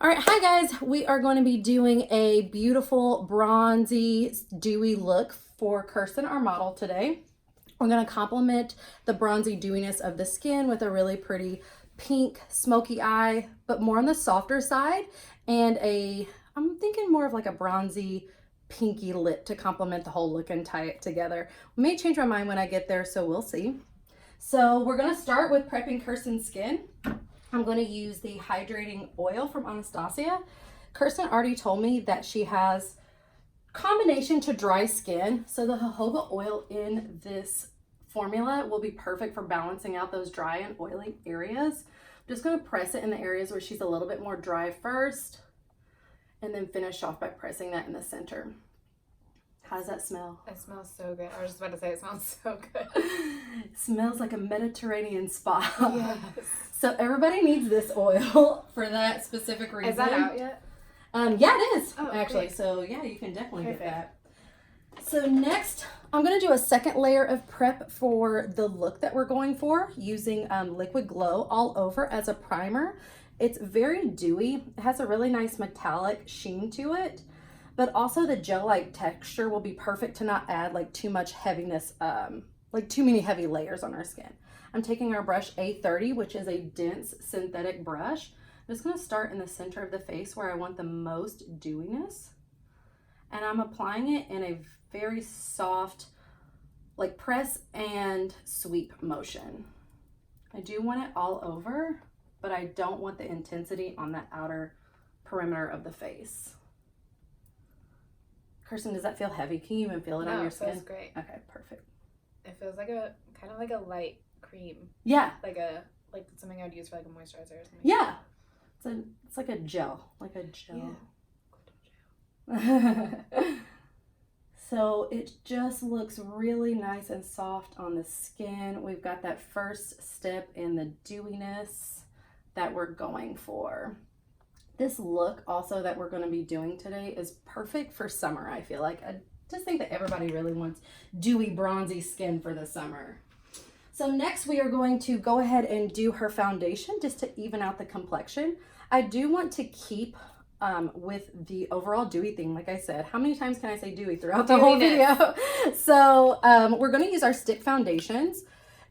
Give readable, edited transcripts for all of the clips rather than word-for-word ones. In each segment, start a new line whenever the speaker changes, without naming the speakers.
All right, hi guys. We are going to be doing a beautiful bronzy dewy look for Kirsten, our model today. We're going to complement the bronzy dewiness of the skin with a really pretty pink smoky eye, but more on the softer side, and I'm thinking more of like a bronzy pinky lip to complement the whole look and tie it together. We may change my mind when I get there, so we'll see. So we're going to start with prepping Kirsten's skin. I'm going to use the hydrating oil from Anastasia. Kirsten already told me that she has combination to dry skin, so the jojoba oil in this formula will be perfect for balancing out those dry and oily areas. I'm just going to press it in the areas where she's a little bit more dry first, and then finish off by pressing that in the center. How does that smell?
It smells so good. I was just about to say it smells so good.
It smells like a Mediterranean spa.
Yes.
So everybody needs this oil for that specific reason.
Is that out yet?
Yeah, it is actually.
Great.
So yeah, you can definitely
Perfect.
get that. So next, I'm going to do a second layer of prep for the look that we're going for using Liquid Glow all over as a primer. It's very dewy. It has a really nice metallic sheen to it, but also the gel-like texture will be perfect to not add like too much heaviness, like too many heavy layers on our skin. I'm taking our brush A30, which is a dense synthetic brush. I'm just going to start in the center of the face where I want the most dewiness. And I'm applying it in a very soft, like press and sweep motion. I do want it all over, but I don't want the intensity on that outer perimeter of the face. Kirsten, does that feel heavy? Can you even feel it on your skin?
No, it feels great.
Okay, perfect.
It feels like a kind of like a light cream.
Yeah.
Like something I would use for like a moisturizer or something.
Yeah. It's like a gel. Like a gel.
Yeah.
So it just looks really nice and soft on the skin. We've got that first step in the dewiness that we're going for. This look also that we're going to be doing today is perfect for summer, I feel like. I just think that everybody really wants dewy, bronzy skin for the summer. So next we are going to go ahead and do her foundation just to even out the complexion. I do want to keep with the overall dewy theme, like I said. How many times can I say dewy throughout the whole video? So we're going to use our stick foundations.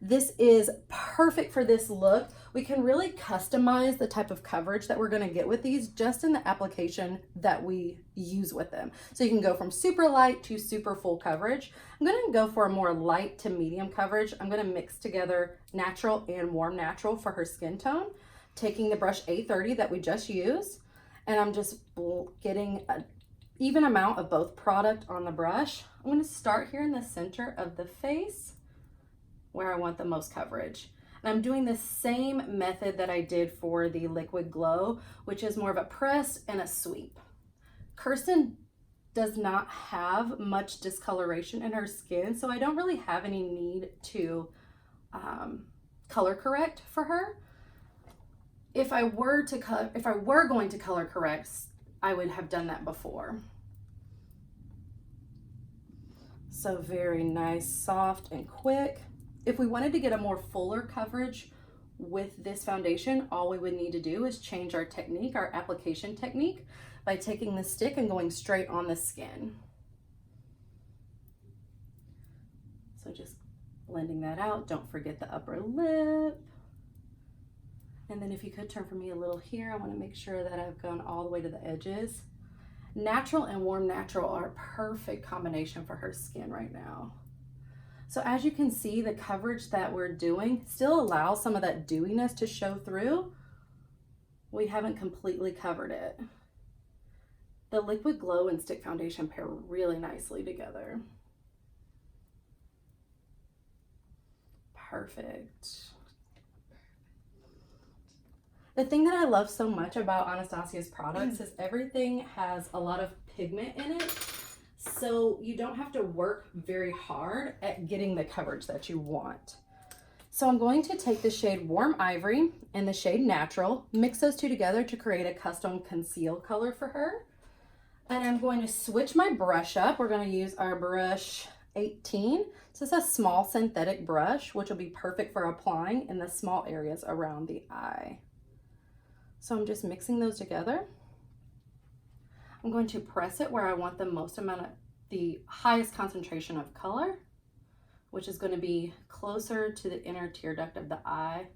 This is perfect for this look. We can really customize the type of coverage that we're going to get with these just in the application that we use with them. So you can go from super light to super full coverage. I'm going to go for a more light to medium coverage. I'm going to mix together natural and warm natural for her skin tone, taking the brush A30 that we just used, and I'm just getting an even amount of both product on the brush. I'm going to start here in the center of the face where I want the most coverage. And I'm doing the same method that I did for the Liquid Glow, which is more of a press and a sweep. Kirsten does not have much discoloration in her skin, so I don't really have any need to color correct for her. If I were going to color correct, I would have done that before. So very nice, soft and quick. If we wanted to get a more fuller coverage with this foundation, all we would need to do is change our technique, our application technique, by taking the stick and going straight on the skin. So just blending that out. Don't forget the upper lip. And then if you could turn for me a little here, I want to make sure that I've gone all the way to the edges. Natural and warm natural are a perfect combination for her skin right now. So as you can see, the coverage that we're doing still allows some of that dewiness to show through. We haven't completely covered it. The Liquid Glow and stick foundation pair really nicely together. Perfect. The thing that I love so much about Anastasia's products is everything has a lot of pigment in it. So you don't have to work very hard at getting the coverage that you want. So I'm going to take the shade Warm Ivory and the shade Natural, mix those two together to create a custom conceal color for her. And I'm going to switch my brush up. We're going to use our brush 18. So it's a small synthetic brush, which will be perfect for applying in the small areas around the eye. So I'm just mixing those together. I'm going to press it where I want the most amount of, the highest concentration of color, which is going to be closer to the inner tear duct of the eye,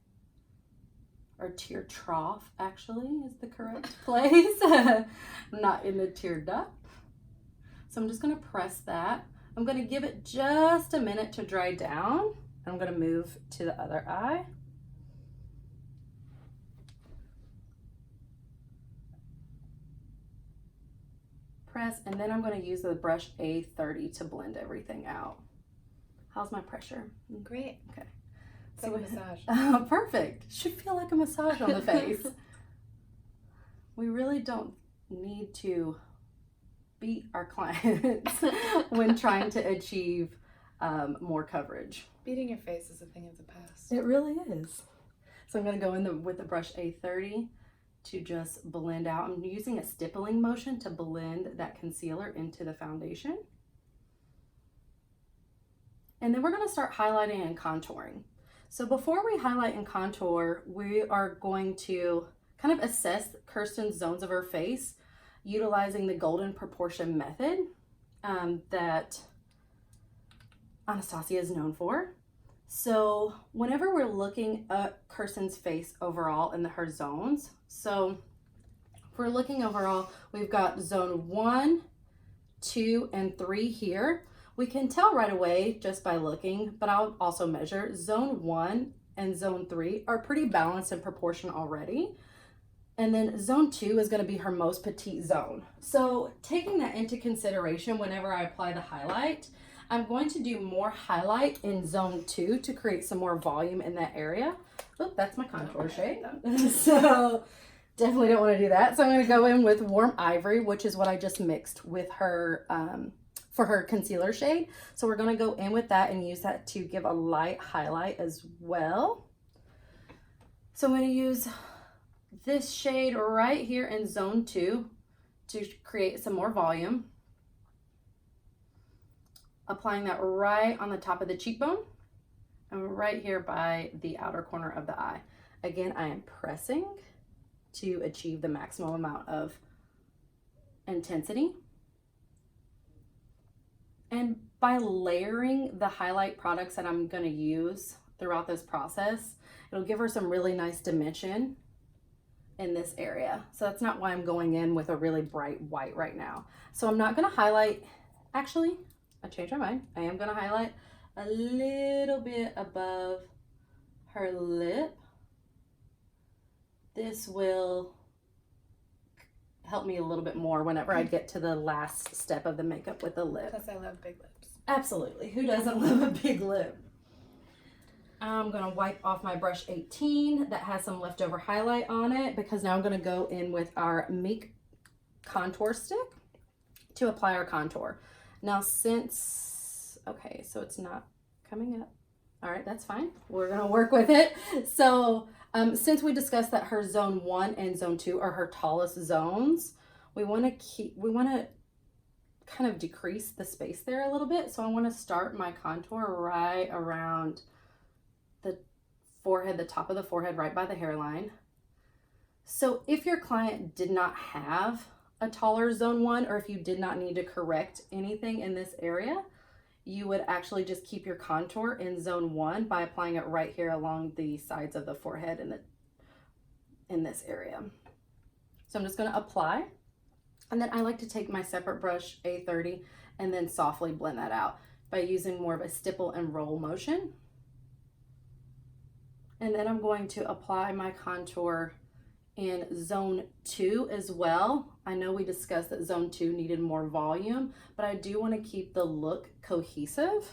or tear trough actually is the correct place, not in the tear duct. So I'm just going to press that. I'm going to give it just a minute to dry down. I'm going to move to the other eye. Press, and then I'm going to use the brush A30 to blend everything out. How's my pressure?
Great.
Okay.
It's like a massage.
Perfect. Should feel like a massage on the face. We really don't need to beat our clients when trying to achieve more coverage.
Beating your face is a thing of the past.
It really is. So I'm going to go in with the brush A30 to just blend out. I'm using a stippling motion to blend that concealer into the foundation. And then we're going to start highlighting and contouring. So before we highlight and contour, we are going to kind of assess Kirsten's zones of her face utilizing the golden proportion method that Anastasia is known for. So whenever we're looking at Kirsten's face overall in her zones, so if we're looking overall, we've got zone 1, 2, and 3 here. We can tell right away just by looking, but I'll also measure. Zone 1 and zone 3 are pretty balanced in proportion already. And then zone 2 is going to be her most petite zone. So taking that into consideration whenever I apply the highlight, I'm going to do more highlight in zone 2 to create some more volume in that area. Oh, that's my contour shade. So definitely don't want to do that. So I'm going to go in with warm ivory, which is what I just mixed with her for her concealer shade. So we're going to go in with that and use that to give a light highlight as well. So I'm going to use this shade right here in zone 2 to create some more volume. Applying that right on the top of the cheekbone and right here by the outer corner of the eye. Again, I am pressing to achieve the maximum amount of intensity. And by layering the highlight products that I'm going to use throughout this process, it'll give her some really nice dimension in this area. So that's not why I'm going in with a really bright white right now. So I'm not going to highlight, actually, I changed my mind. I am going to highlight a little bit above her lip. This will help me a little bit more whenever I get to the last step of the makeup with the lip.
Plus I love big lips.
Absolutely. Who doesn't love a big lip? I'm going to wipe off my brush 18 that has some leftover highlight on it, because now I'm going to go in with our Meek contour stick to apply our contour. Now since, okay, so it's not coming up. All right, that's fine. We're going to work with it. So since we discussed that her zone 1 and zone 2 are her tallest zones, we want to kind of decrease the space there a little bit. So I want to start my contour right around the forehead, the top of the forehead, right by the hairline. So if your client did not have a taller zone 1, or if you did not need to correct anything in this area, you would actually just keep your contour in zone 1 by applying it right here along the sides of the forehead in this area. So I'm just going to apply, and then I like to take my separate brush A30 and then softly blend that out by using more of a stipple and roll motion. And then I'm going to apply my contour in zone 2 as well. I know we discussed that zone 2 needed more volume, but I do want to keep the look cohesive,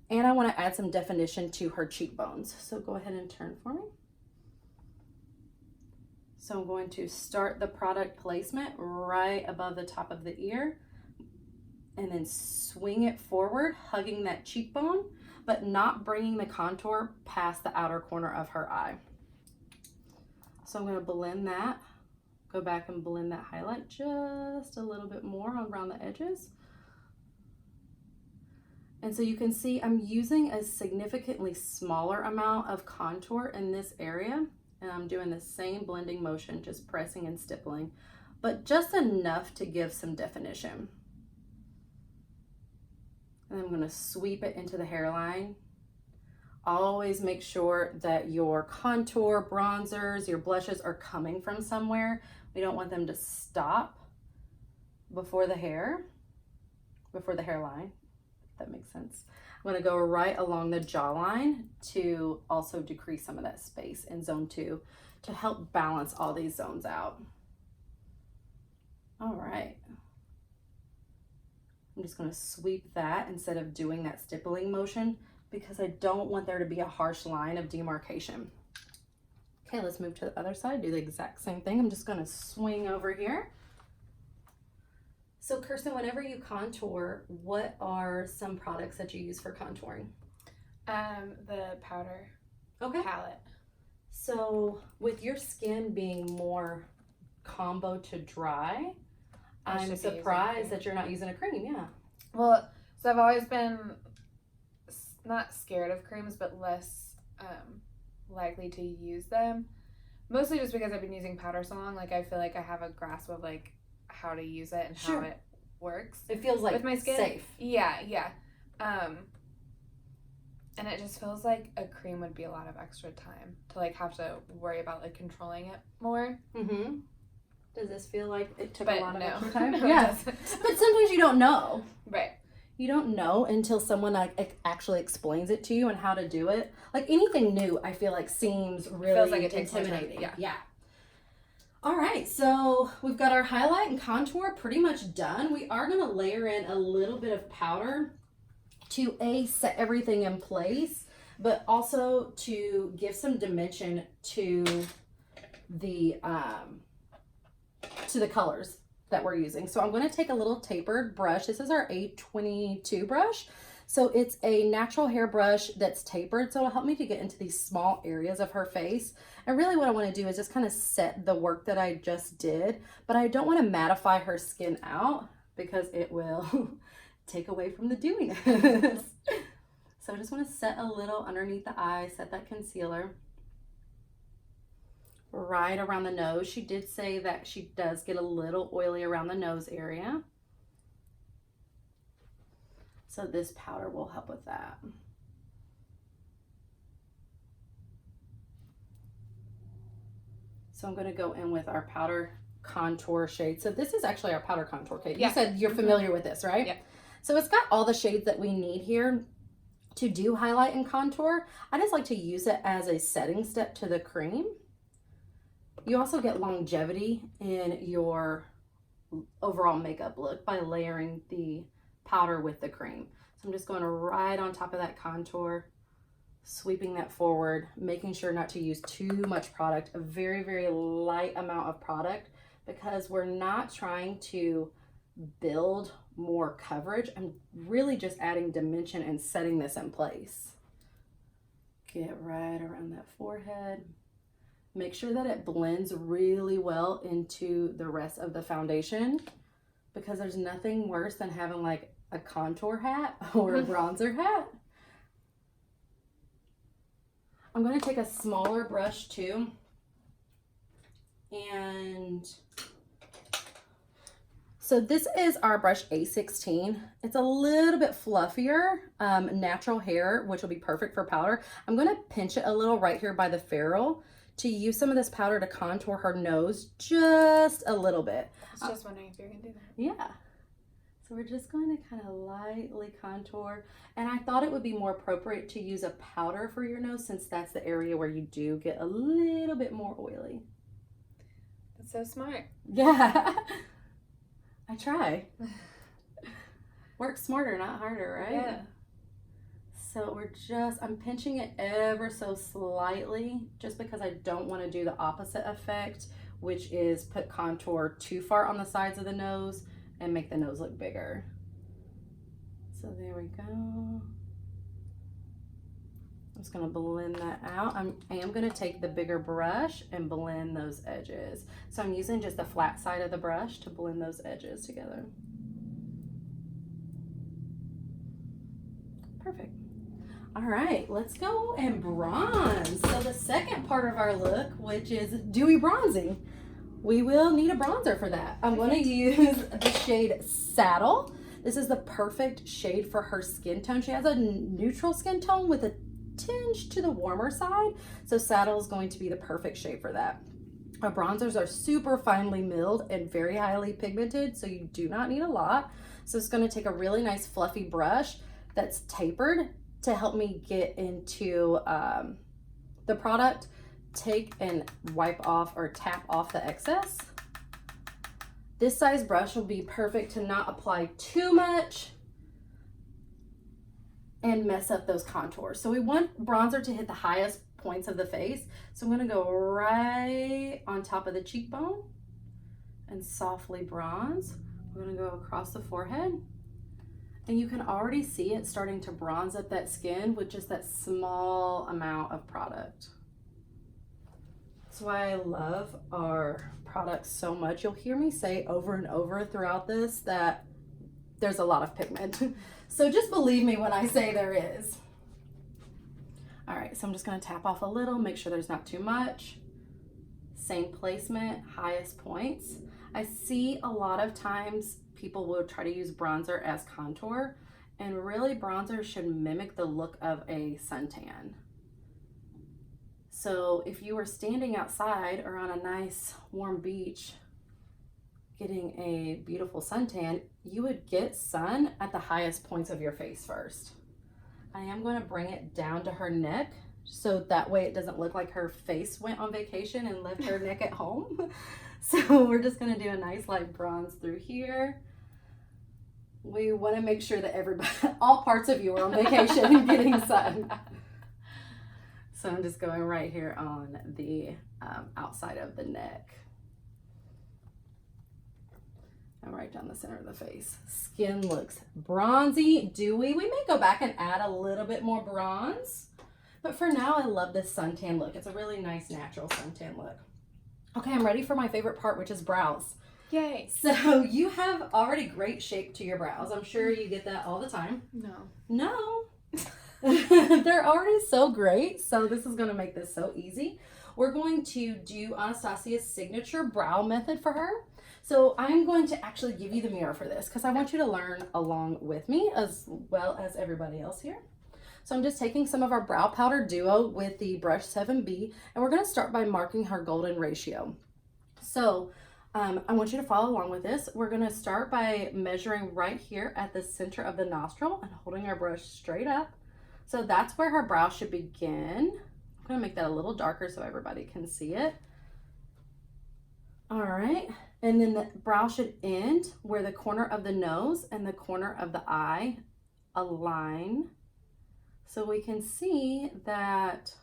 and I want to add some definition to her cheekbones. So go ahead and turn for me. So I'm going to start the product placement right above the top of the ear and then swing it forward, hugging that cheekbone, but not bringing the contour past the outer corner of her eye. So I'm going to blend that, go back and blend that highlight just a little bit more around the edges. And so you can see I'm using a significantly smaller amount of contour in this area, and I'm doing the same blending motion, just pressing and stippling. but just enough to give some definition. And I'm going to sweep it into the hairline. Always make sure that your contour, bronzers, your blushes are coming from somewhere. We don't want them to stop before the hairline, if that makes sense. I'm going to go right along the jawline to also decrease some of that space in zone 2 to help balance all these zones out. All right. I'm just going to sweep that instead of doing that stippling motion because I don't want there to be a harsh line of demarcation. Okay, let's move to the other side. Do the exact same thing. I'm just going to swing over here. So Kirsten, whenever you contour, what are some products that you use for contouring?
The powder palette.
So with your skin being more combo to dry, I'm surprised that you're not using a cream. Yeah.
Well, so I've always been not scared of creams, but less likely to use them. Mostly just because I've been using powder so long. Like I feel like I have a grasp of like how to use it and how it works.
It feels like
with my skin.
Safe.
Yeah. And it just feels like a cream would be a lot of extra time to like have to worry about like controlling it more.
Mm-hmm. Does this feel like it took a lot of extra time?
No,
yeah. But sometimes you don't know.
Right.
You don't know until someone like actually explains it to you and how to do it. Like anything new, I feel like seems really
feels like it takes
intimidating.
Yeah.
Yeah. All right, so we've got our highlight and contour pretty much done. We are going to layer in a little bit of powder to set everything in place, but also to give some dimension to the colors that we're using. So I'm going to take a little tapered brush. This is our A22 brush. So it's a natural hair brush that's tapered, so it'll help me to get into these small areas of her face. And really what I want to do is just kind of set the work that I just did, but I don't want to mattify her skin out because it will take away from the dewiness. So I just want to set a little underneath the eye, set that concealer. Right around the nose. She did say that she does get a little oily around the nose area. So this powder will help with that. So I'm going to go in with our powder contour shade. So this is actually our powder contour kit. You said you're familiar with this, right?
Yeah.
So it's got all the shades that we need here to do highlight and contour. I just like to use it as a setting step to the cream. You also get longevity in your overall makeup look by layering the powder with the cream. So I'm just going right on top of that contour, sweeping that forward, making sure not to use too much product, a very, very light amount of product, because we're not trying to build more coverage. I'm really just adding dimension and setting this in place. Get right around that forehead. Make sure that it blends really well into the rest of the foundation, because there's nothing worse than having like a contour hat or a bronzer hat. I'm going to take a smaller brush too, and so this is our brush A16. It's a little bit fluffier, natural hair, which will be perfect for powder. I'm going to pinch it a little right here by the ferrule to use some of this powder to contour her nose just a little bit.
I was just wondering if you're going to do that.
Yeah. So we're just going to kind of lightly contour. And I thought it would be more appropriate to use a powder for your nose, since that's the area where you do get a little bit more oily.
That's so smart.
Yeah. I try. Work smarter, not harder, right?
Yeah.
So I'm pinching it ever so slightly, just because I don't want to do the opposite effect, which is put contour too far on the sides of the nose and make the nose look bigger. So there we go. I'm just going to blend that out. I am going to take the bigger brush and blend those edges. So I'm using just the flat side of the brush to blend those edges together. Perfect. All right, let's go and bronze. So the second part of our look, which is dewy bronzing. we will need a bronzer for that. I'm going to use the shade Saddle. This is the perfect shade for her skin tone. She has a neutral skin tone with a tinge to the warmer side. So Saddle is going to be the perfect shade for that. Our bronzers are super finely milled and very highly pigmented, so you do not need a lot. So it's going to take a really nice fluffy brush that's tapered to help me get into the product. Take and wipe off or tap off the excess. This size brush will be perfect to not apply too much and mess up those contours. So we want bronzer to hit the highest points of the face. So I'm gonna go right on top of the cheekbone and softly bronze. We're gonna go across the forehead. And you can already see it starting to bronze up that skin with just that small amount of product. That's why I love our products so much. You'll hear me say over and over throughout this that there's a lot of pigment. So just believe me when I say there is. All right, so I'm just gonna tap off a little, make sure there's not too much. Same placement, highest points. I see a lot of times people will try to use bronzer as contour, and really bronzer should mimic the look of a suntan. So if you were standing outside or on a nice warm beach getting a beautiful suntan, you would get sun at the highest points of your face first. I am going to bring it down to her neck so that way it doesn't look like her face went on vacation and left her neck at home. So we're just going to do a nice light bronze through here. We want to make sure that everybody, all parts of you are on vacation and getting sun. So I'm just going right here on the outside of the neck. And right down the center of the face. Skin looks bronzy, dewy. We may go back and add a little bit more bronze. But for now, I love this suntan look. It's a really nice natural suntan look. Okay, I'm ready for my favorite part, which is brows.
Yay.
So you have already great shape to your brows. I'm sure you get that all the time.
No.
No. They're already so great, so this is going to make this so easy. We're going to do Anastasia's signature brow method for her. So I'm going to actually give you the mirror for this because I want you to learn along with me as well as everybody else here. So I'm just taking some of our brow powder duo with the brush 7B, and we're going to start by marking her golden ratio. So I want you to follow along with this. We're going to start by measuring right here at the center of the nostril and holding our brush straight up. So that's where her brow should begin. I'm going to make that a little darker so everybody can see it. All right. And then the brow should end where the corner of the nose and the corner of the eye align. So we can see that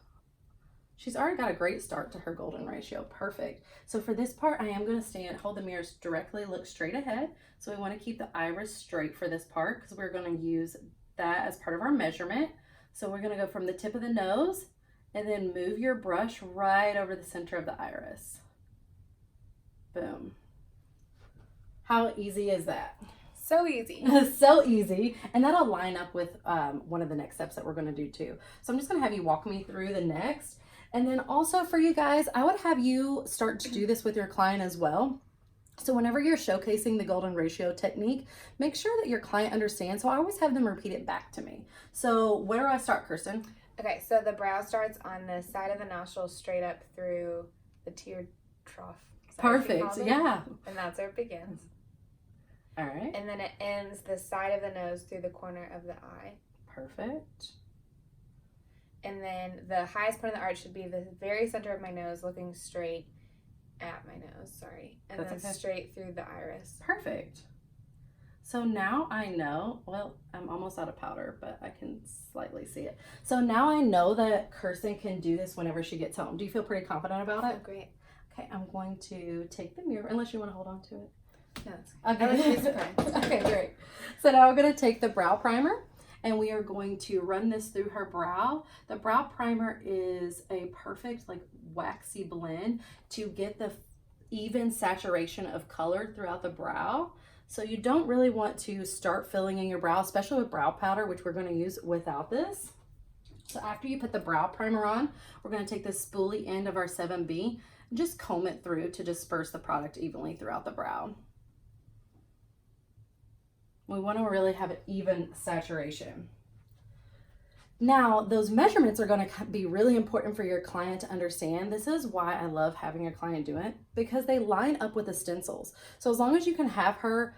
she's already got a great start to her golden ratio. Perfect. So for this part, I am going to hold the mirrors directly, look straight ahead. So we want to keep the iris straight for this part because we're going to use that as part of our measurement. So we're going to go from the tip of the nose and then move your brush right over the center of the iris. Boom. How easy is that?
So easy.
So easy. And that'll line up with one of the next steps that we're going to do too. So I'm just going to have you walk me through the next. And then also for you guys, I would have you start to do this with your client as well. So whenever you're showcasing the golden ratio technique, make sure that your client understands. So I always have them repeat it back to me. So where do I start, Kirsten?
Okay, so the brow starts on the side of the nostril straight up through the tear trough.
Perfect, yeah.
And that's where it begins.
All right.
And then it ends the side of the nose through the corner of the eye.
Perfect.
And then the highest point of the arch should be the very center of my nose, looking straight at my nose, sorry. And
That's
then
okay.
straight through the iris.
Perfect. So now I know, well, I'm almost out of powder, but I can slightly see it. So now I know that Kirsten can do this whenever she gets home. Do you feel pretty confident about it?
Oh, great.
Okay, I'm going to take the mirror, unless you want to hold on to it.
No, it's
Okay.
I like to be surprised.
Okay, great. So now we're going to take the brow primer and we are going to run this through her brow. The brow primer is a perfect like waxy blend to get the even saturation of color throughout the brow. So you don't really want to start filling in your brow, especially with brow powder, which we're going to use without this. So after you put the brow primer on, we're going to take the spoolie end of our 7B Just comb it through to disperse the product evenly throughout the brow. We want to really have an even saturation. Now, those measurements are going to be really important for your client to understand. This is why I love having a client do it, because they line up with the stencils. So as long as you can have her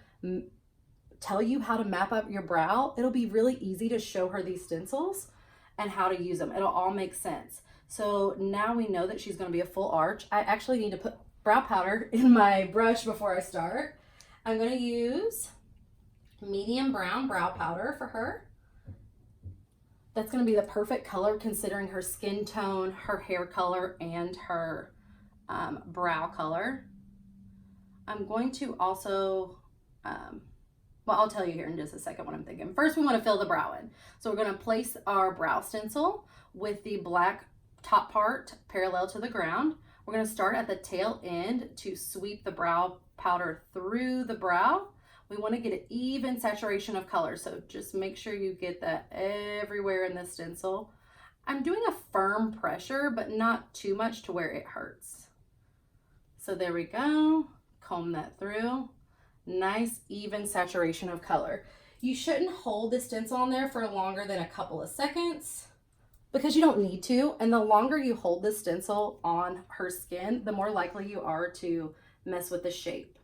tell you how to map up your brow, it'll be really easy to show her these stencils and how to use them. It'll all make sense. So now we know that she's going to be a full arch. I actually need to put brow powder in my brush before I start. I'm going to use medium brown brow powder for her. That's going to be the perfect color considering her skin tone, her hair color, and her brow color. I'm going to also, well, I'll tell you here in just a second what I'm thinking. First, we want to fill the brow in. So we're going to place our brow stencil with the black top part parallel to the ground. We're going to start at the tail end to sweep the brow powder through the brow. We want to get an even saturation of color, so just make sure you get that everywhere in the stencil. I'm doing a firm pressure, but not too much to where it hurts. So there we go. Comb that through. Nice, even saturation of color. You shouldn't hold the stencil on there for longer than a couple of seconds because you don't need to. And the longer you hold the stencil on her skin, the more likely you are to mess with the shape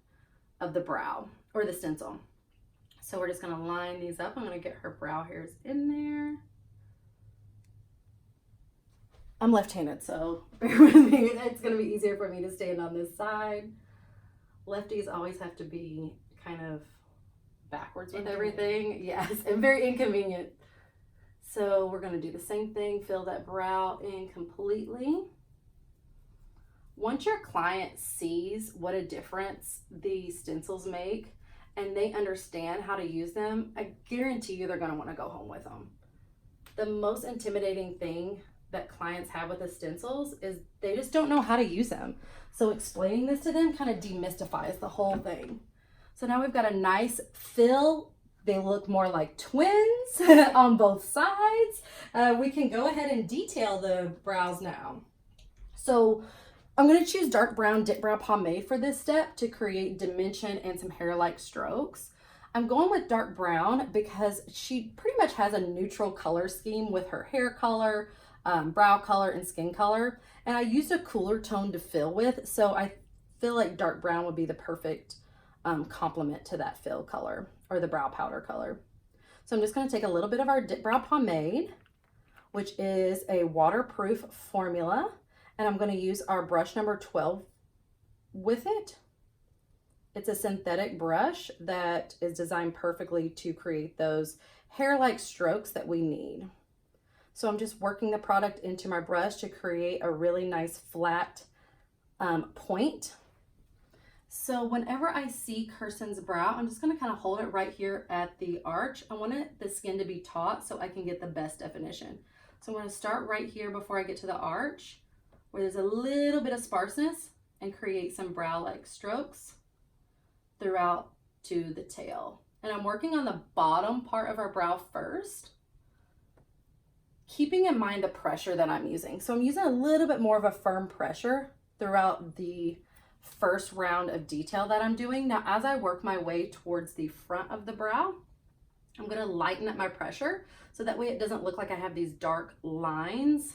of the brow or the stencil. So we're just gonna line these up. I'm gonna get her brow hairs in there. I'm left-handed, so bear with me. It's gonna be easier for me to stand on this side. Lefties always have to be kind of backwards with everything. Yes, and very inconvenient. So we're gonna do the same thing, fill that brow in completely. Once your client sees what a difference these stencils make and they understand how to use them, I guarantee you they're going to want to go home with them. The most intimidating thing that clients have with the stencils is they just don't know how to use them. So explaining this to them kind of demystifies the whole thing. So now we've got a nice fill. They look more like twins on both sides. We can go ahead and detail the brows now. So I'm going to choose dark brown dip brow pomade for this step to create dimension and some hair-like strokes. I'm going with dark brown because she pretty much has a neutral color scheme with her hair color, brow color, and skin color. And I used a cooler tone to fill with, so I feel like dark brown would be the perfect complement to that fill color or the brow powder color. So I'm just going to take a little bit of our dip brow pomade, which is a waterproof formula. And I'm going to use our brush number 12 with it. It's a synthetic brush that is designed perfectly to create those hair-like strokes that we need. So I'm just working the product into my brush to create a really nice flat point. So whenever I see Kirsten's brow, I'm just going to kind of hold it right here at the arch. I want the skin to be taut so I can get the best definition. So I'm going to start right here before I get to the arch, where there's a little bit of sparseness, and create some brow-like strokes throughout to the tail. And I'm working on the bottom part of our brow first, keeping in mind the pressure that I'm using. So I'm using a little bit more of a firm pressure throughout the first round of detail that I'm doing. Now, as I work my way towards the front of the brow, I'm gonna lighten up my pressure so that way it doesn't look like I have these dark lines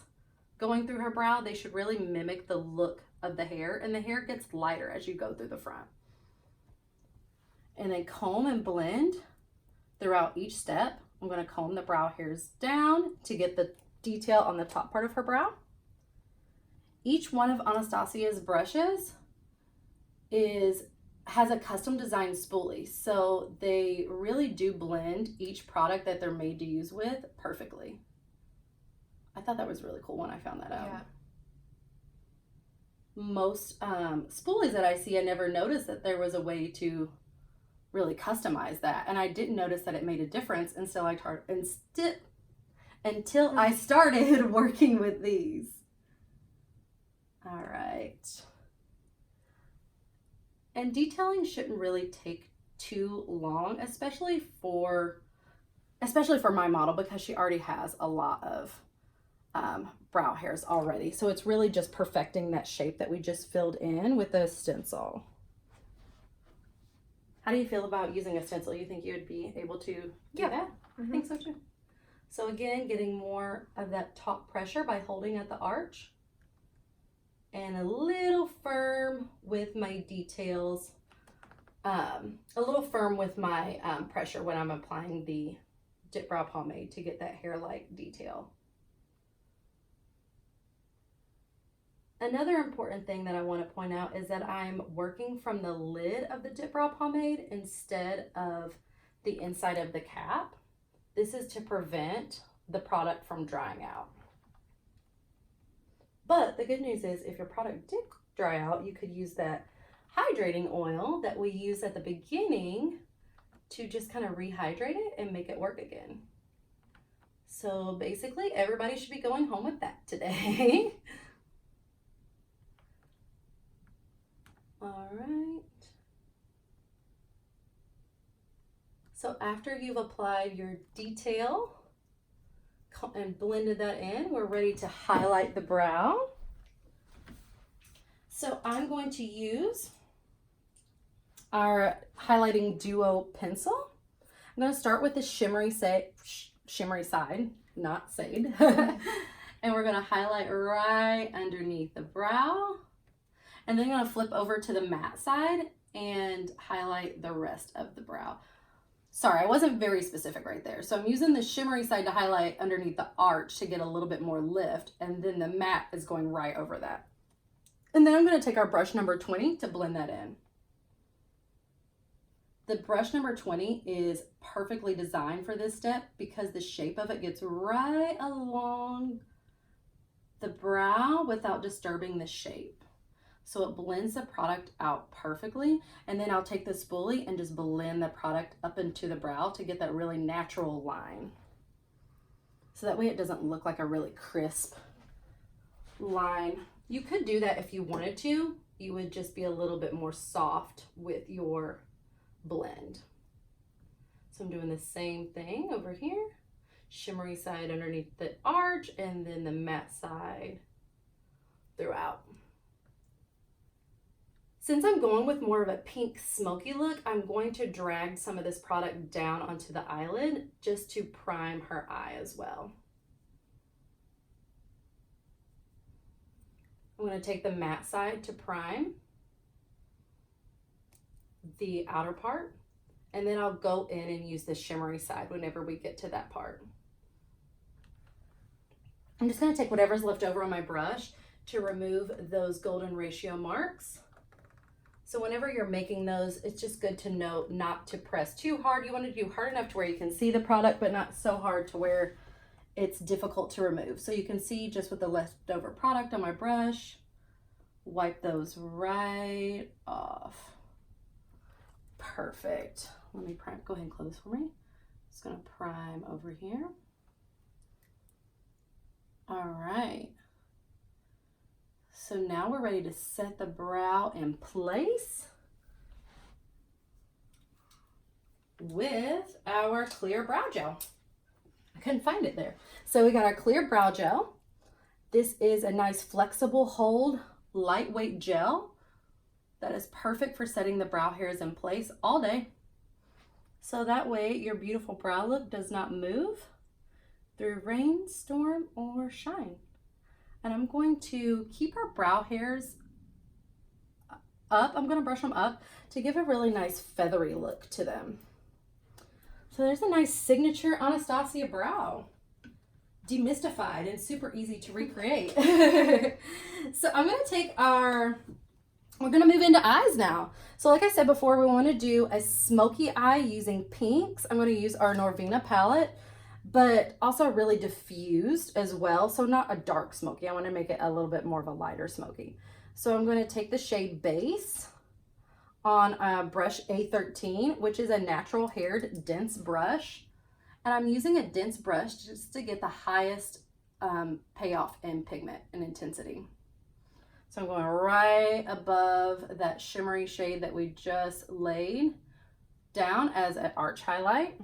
going through her brow. They should really mimic the look of the hair, and the hair gets lighter as you go through the front. And then comb and blend throughout each step. I'm going to comb the brow hairs down to get the detail on the top part of her brow. Each one of Anastasia's brushes has a custom designed spoolie, so they really do blend each product that they're made to use with perfectly. I thought that was really cool when I found that out.
Yeah.
Most spoolies that I see, I never noticed that there was a way to really customize that. And I didn't notice that it made a difference until I started working with these. All right. And detailing shouldn't really take too long, especially for my model, because she already has a lot of brow hairs already. So it's really just perfecting that shape that we just filled in with the stencil. How do you feel about using a stencil? You think you would be able to do that? I think so too. So again, getting more of that top pressure by holding at the arch. And a little firm with my details. A little firm with my pressure when I'm applying the Dip Brow Pomade to get that hair-like detail. Another important thing that I want to point out is that I'm working from the lid of the Dip Brow Pomade instead of the inside of the cap. This is to prevent the product from drying out. But the good news is if your product did dry out, you could use that hydrating oil that we use at the beginning to just kind of rehydrate it and make it work again. So basically everybody should be going home with that today. All right. So after you've applied your detail and blended that in, we're ready to highlight the brow. So I'm going to use our highlighting duo pencil. I'm going to start with the shimmery side, not shade. And we're going to highlight right underneath the brow. And then I'm going to flip over to the matte side and highlight the rest of the brow. Sorry, I wasn't very specific right there. So I'm using the shimmery side to highlight underneath the arch to get a little bit more lift. And then the matte is going right over that. And then I'm going to take our brush number 20 to blend that in. The brush number 20 is perfectly designed for this step because the shape of it gets right along the brow without disturbing the shape. So it blends the product out perfectly. And then I'll take the spoolie and just blend the product up into the brow to get that really natural line. So that way it doesn't look like a really crisp line. You could do that if you wanted to. You would just be a little bit more soft with your blend. So I'm doing the same thing over here. Shimmery side underneath the arch and then the matte side throughout. Since I'm going with more of a pink smoky look, I'm going to drag some of this product down onto the eyelid just to prime her eye as well. I'm going to take the matte side to prime the outer part, and then I'll go in and use the shimmery side whenever we get to that part. I'm just going to take whatever's left over on my brush to remove those golden ratio marks. So whenever you're making those, it's just good to know not to press too hard. You want to do hard enough to where you can see the product, but not so hard to where it's difficult to remove. So you can see just with the leftover product on my brush, wipe those right off. Perfect. Let me prime. Go ahead and close for me. Just going to prime over here. All right. So now we're ready to set the brow in place with our clear brow gel. I couldn't find it there. So we got our clear brow gel. This is a nice flexible hold, lightweight gel that is perfect for setting the brow hairs in place all day. So that way your beautiful brow look does not move through rain, storm, or shine. And I'm going to keep our brow hairs up. I'm going to brush them up to give a really nice feathery look to them. So there's a nice signature Anastasia brow. Demystified and super easy to recreate. So I'm going to take we're going to move into eyes now. So like I said before, we want to do a smoky eye using pinks. I'm going to use our Norvina palette, but also really diffused as well. So not a dark smoky. I want to make it a little bit more of a lighter smoky. So I'm going to take the shade Base on brush A13, which is a natural haired dense brush. And I'm using a dense brush just to get the highest payoff in pigment and intensity. So I'm going right above that shimmery shade that we just laid down as an arch highlight.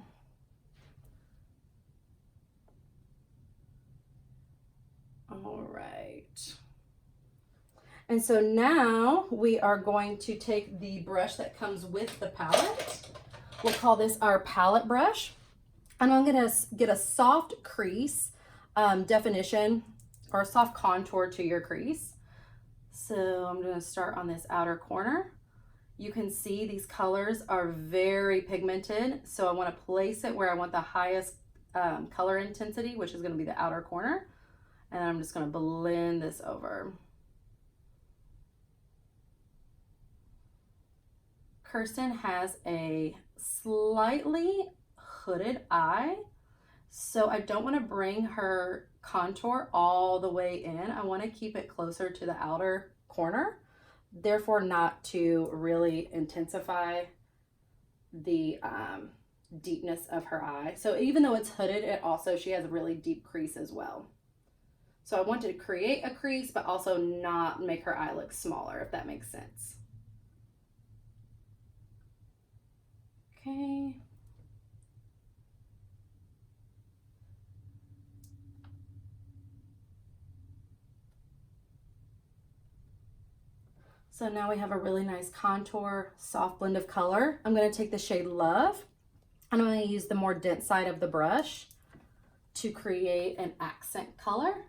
And so now we are going to take the brush that comes with the palette. We'll call this our palette brush. And I'm gonna get a soft crease definition or a soft contour to your crease. So I'm gonna start on this outer corner. You can see these colors are very pigmented. So I wanna place it where I want the highest color intensity, which is gonna be the outer corner. And I'm just gonna blend this over. Kirsten has a slightly hooded eye, so I don't want to bring her contour all the way in. I want to keep it closer to the outer corner, therefore not to really intensify the deepness of her eye. So even though it's hooded, she has a really deep crease as well. So I want to create a crease, but also not make her eye look smaller, if that makes sense. Okay. So now we have a really nice contour, soft blend of color. I'm going to take the shade Love, and I'm going to use the more dense side of the brush to create an accent color.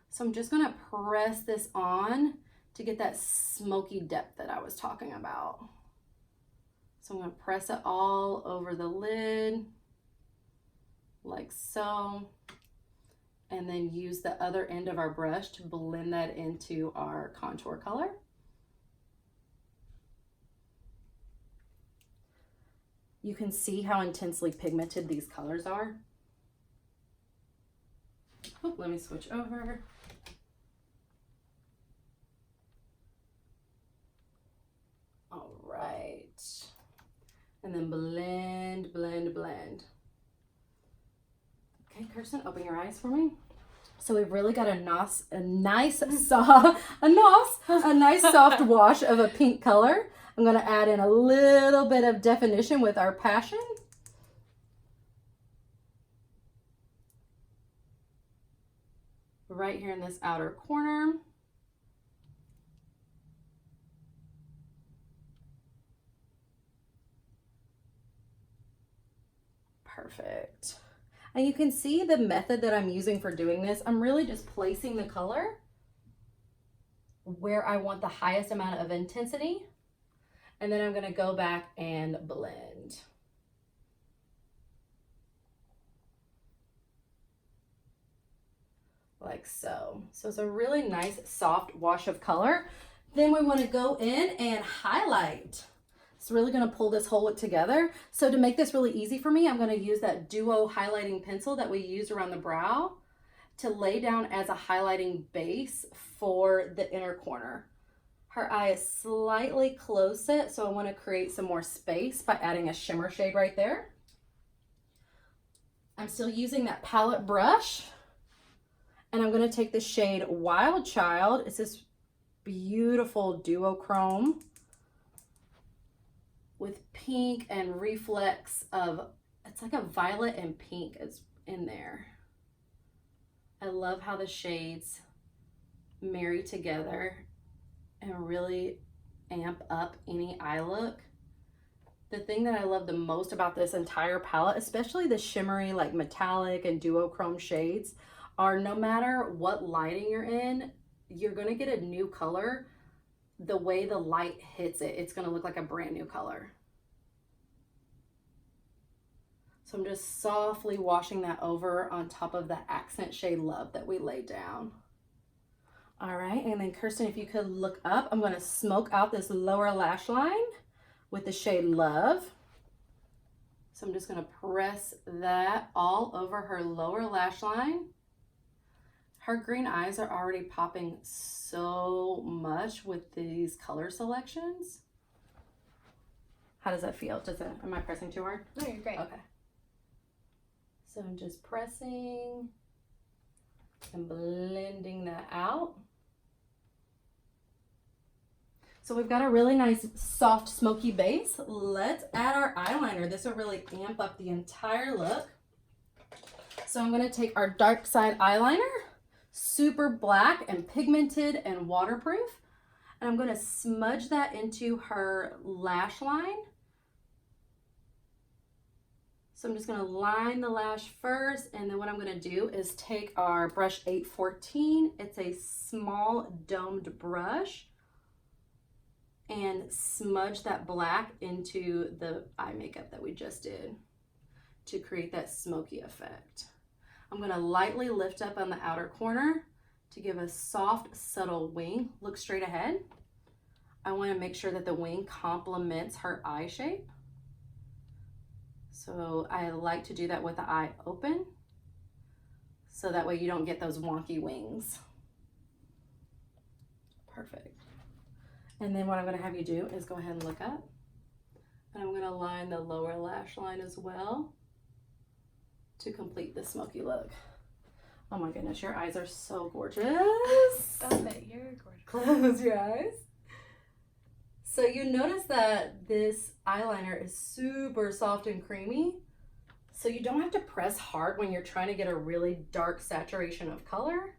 So I'm just going to press this on to get that smoky depth that I was talking about. So I'm going to press it all over the lid, like so, and then use the other end of our brush to blend that into our contour color. You can see how intensely pigmented these colors are. Oh, let me switch over. All right. And then blend, blend, blend. Okay, Kirsten, open your eyes for me. So we've really got a nice soft wash of a pink color. I'm going to add in a little bit of definition with our passion. Right here in this outer corner. Perfect. And you can see the method that I'm using for doing this. I'm really just placing the color where I want the highest amount of intensity. And then I'm going to go back and blend. Like so. So it's a really nice soft wash of color. Then we want to go in and highlight. It's really going to pull this whole look together. So to make this really easy for me, I'm going to use that Duo highlighting pencil that we used around the brow to lay down as a highlighting base for the inner corner. Her eye is slightly close set, so I want to create some more space by adding a shimmer shade right there. I'm still using that palette brush, and I'm going to take the shade Wild Child. It's this beautiful duochrome with pink and reflex of, it's like a violet and pink is in there. I love how the shades marry together and really amp up any eye look. The thing that I love the most about this entire palette, especially the shimmery like metallic and duochrome shades, are no matter what lighting you're in, you're gonna get a new color. The way the light hits it, it's gonna look like a brand new color. So I'm just softly washing that over on top of the accent shade Love that we laid down. All right, and then Kirsten, if you could look up, I'm gonna smoke out this lower lash line with the shade Love. So I'm just gonna press that all over her lower lash line. Her green eyes are already popping so much with these color selections. How does that feel? Am I pressing too hard?
No, you're great.
Okay. So I'm just pressing and blending that out. So we've got a really nice soft smoky base. Let's add our eyeliner. This will really amp up the entire look. So I'm going to take our dark side eyeliner super black and pigmented and waterproof. And I'm going to smudge that into her lash line. So I'm just going to line the lash first, and then what I'm going to do is take our brush 814. It's a small domed brush, and smudge that black into the eye makeup that we just did to create that smoky effect. I'm going to lightly lift up on the outer corner to give a soft, subtle wing. Look straight ahead. I want to make sure that the wing complements her eye shape. So I like to do that with the eye open, so that way you don't get those wonky wings. Perfect. And then what I'm going to have you do is go ahead and look up. And I'm going to line the lower lash line as well to complete the smoky look. Oh my goodness, your eyes are so gorgeous.
Stop it, you're gorgeous.
Close your eyes. So you notice that this eyeliner is super soft and creamy. So you don't have to press hard when you're trying to get a really dark saturation of color.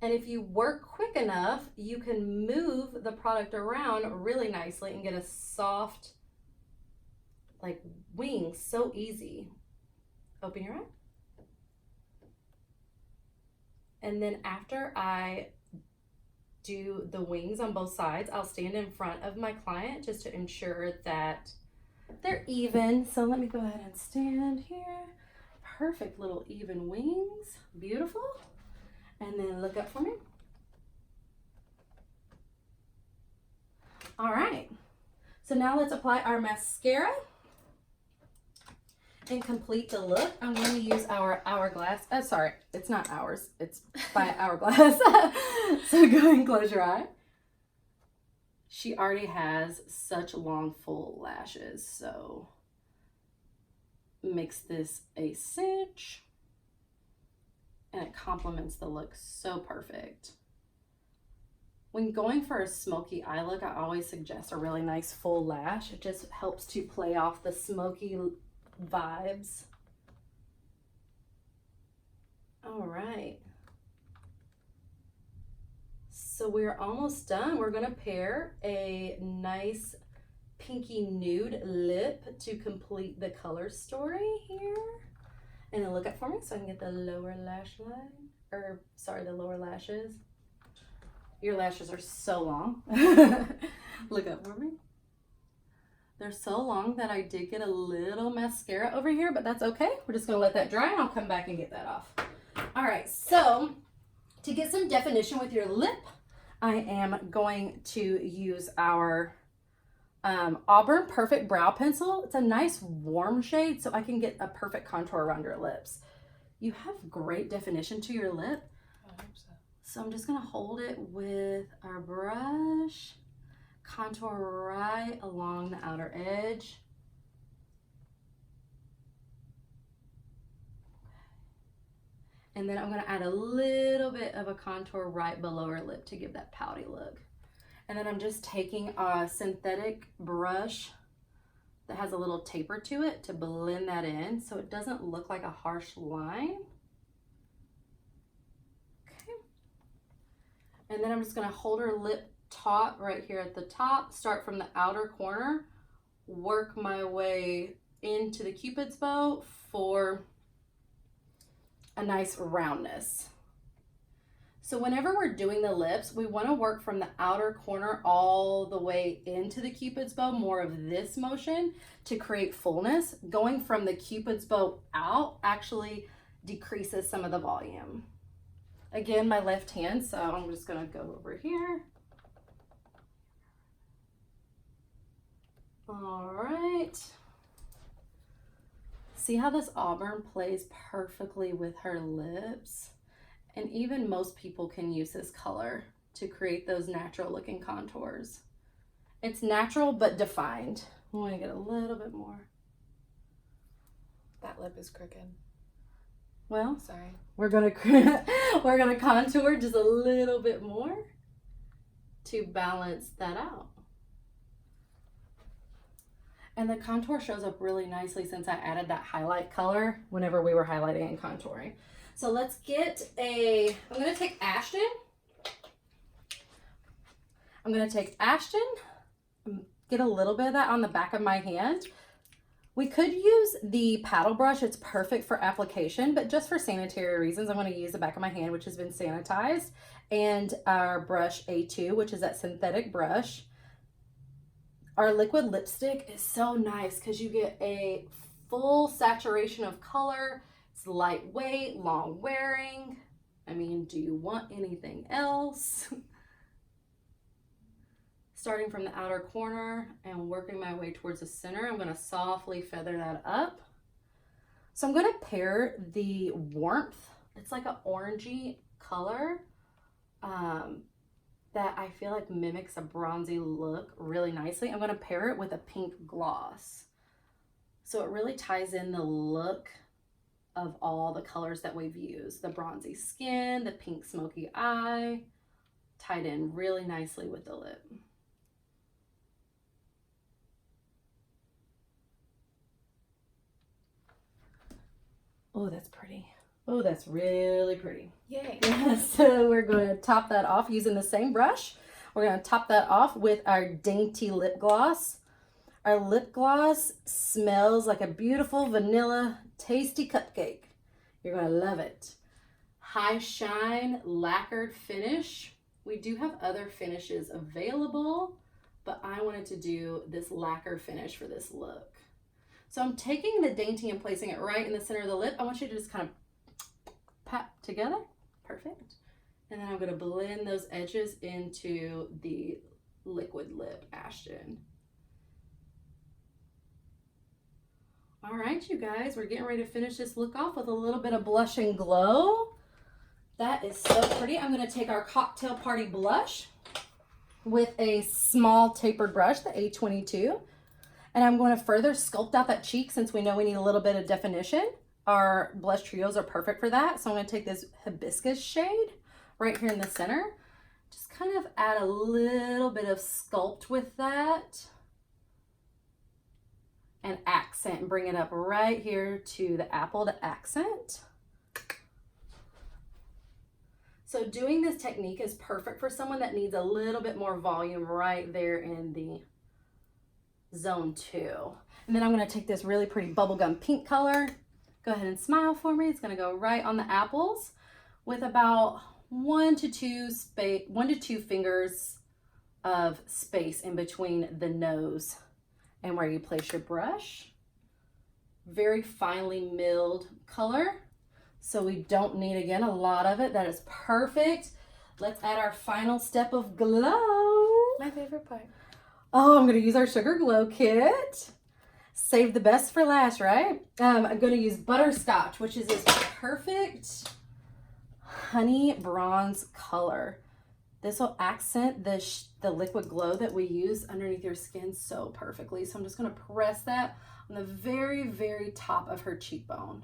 And if you work quick enough, you can move the product around really nicely and get a soft, like, wing so easy. Open your eye. And then after I do the wings on both sides, I'll stand in front of my client just to ensure that they're even. So let me go ahead and stand here. Perfect little even wings. Beautiful. And then look up for me. All right. So now let's apply our mascara and complete the look. I'm going to use our Hourglass. Sorry, it's not ours. It's by Hourglass. So go ahead and close your eye. She already has such long, full lashes, so makes this a cinch, and it complements the look so perfect. When going for a smoky eye look, I always suggest a really nice full lash. It just helps to play off the smoky vibes. All right. So we're almost done. We're gonna pair a nice pinky nude lip to complete the color story here. And then look up for me so I can get the lower lash line, or sorry, the lower lashes. Your lashes are so long. Look up for me. They're so long that I did get a little mascara over here, but that's okay. We're just gonna let that dry and I'll come back and get that off. All right, so to get some definition with your lip, I am going to use our Auburn Perfect Brow Pencil. It's a nice warm shade, so I can get a perfect contour around your lips. You have great definition to your lip.
I hope so.
So I'm just gonna hold it with our brush, contour right along the outer edge. And then I'm gonna add a little bit of a contour right below her lip to give that pouty look. And then I'm just taking a synthetic brush that has a little taper to it to blend that in so it doesn't look like a harsh line. Okay. And then I'm just gonna hold her lip taut right here at the top, start from the outer corner, work my way into the Cupid's bow for a nice roundness. So whenever we're doing the lips, we want to work from the outer corner all the way into the Cupid's bow, more of this motion to create fullness. Going from the Cupid's bow out actually decreases some of the volume. Again, my left hand, so I'm just going to go over here. All right. See how this auburn plays perfectly with her lips? And even most people can use this color to create those natural looking contours. It's natural but defined. I want to get a little bit more.
That lip is crooked.
Well,
Sorry.
we're gonna contour just a little bit more to balance that out. And the contour shows up really nicely since I added that highlight color whenever we were highlighting and contouring. So let's get I'm going to take Ashton. Get a little bit of that on the back of my hand. We could use the paddle brush. It's perfect for application, but just for sanitary reasons, I'm going to use the back of my hand, which has been sanitized, and our brush A2, which is that synthetic brush. Our liquid lipstick is so nice because you get a full saturation of color. It's lightweight, long wearing. I mean, do you want anything else? Starting from the outer corner and working my way towards the center, I'm going to softly feather that up. So I'm going to pair the warmth. It's like an orangey color that I feel like mimics a bronzy look really nicely. I'm going to pair it with a pink gloss. So it really ties in the look of all the colors that we've used. The bronzy skin, the pink smoky eye, tied in really nicely with the lip. Oh, that's pretty. Oh, that's really pretty.
Yay.
So we're going to top that off using the same brush. We're going to top that off with our dainty lip gloss. Our lip gloss smells like a beautiful vanilla tasty cupcake. You're going to love it. High shine lacquered finish. We do have other finishes available, but I wanted to do this lacquer finish for this look. So I'm taking the dainty and placing it right in the center of the lip. I want you to just kind of pat together. Perfect. And then I'm going to blend those edges into the liquid lip, Ashton. All right, you guys, we're getting ready to finish this look off with a little bit of blush and glow. That is so pretty. I'm going to take our cocktail party blush with a small tapered brush, the A22. And I'm going to further sculpt out that cheek since we know we need a little bit of definition. Our blush trios are perfect for that. So I'm going to take this hibiscus shade right here in the center. Just kind of add a little bit of sculpt with that. And accent and bring it up right here to the apple to accent. So doing this technique is perfect for someone that needs a little bit more volume right there in the zone 2. And then I'm going to take this really pretty bubblegum pink color. Go ahead and smile for me. It's going to go right on the apples with about 1 to 2 fingers of space in between the nose and where you place your brush. Very finely milled color. So we don't need, again, a lot of it. That is perfect. Let's add our final step of glow.
My favorite part.
Oh, I'm going to use our Sugar Glow Kit. Save the best for last, right? I'm going to use Butterscotch, which is this perfect honey bronze color. This will accent the liquid glow that we use underneath your skin so perfectly. So I'm just going to press that on the very, very top of her cheekbone.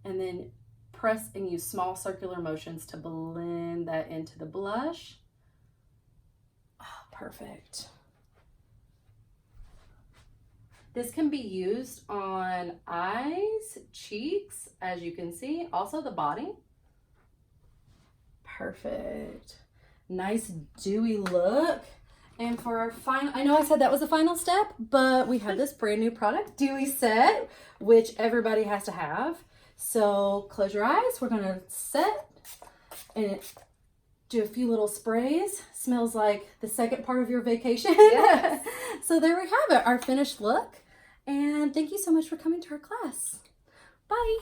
And then press and use small circular motions to blend that into the blush. Oh, perfect. This can be used on eyes, cheeks, as you can see, also the body. Perfect. Nice dewy look. And for our final, I know I said that was the final step, but we have this brand new product, Dewy Set, which everybody has to have. So close your eyes. We're going to set and do a few little sprays. Smells like the second part of your vacation.
Yes.
So there we have it, our finished look. And thank you so much for coming to our class. Bye.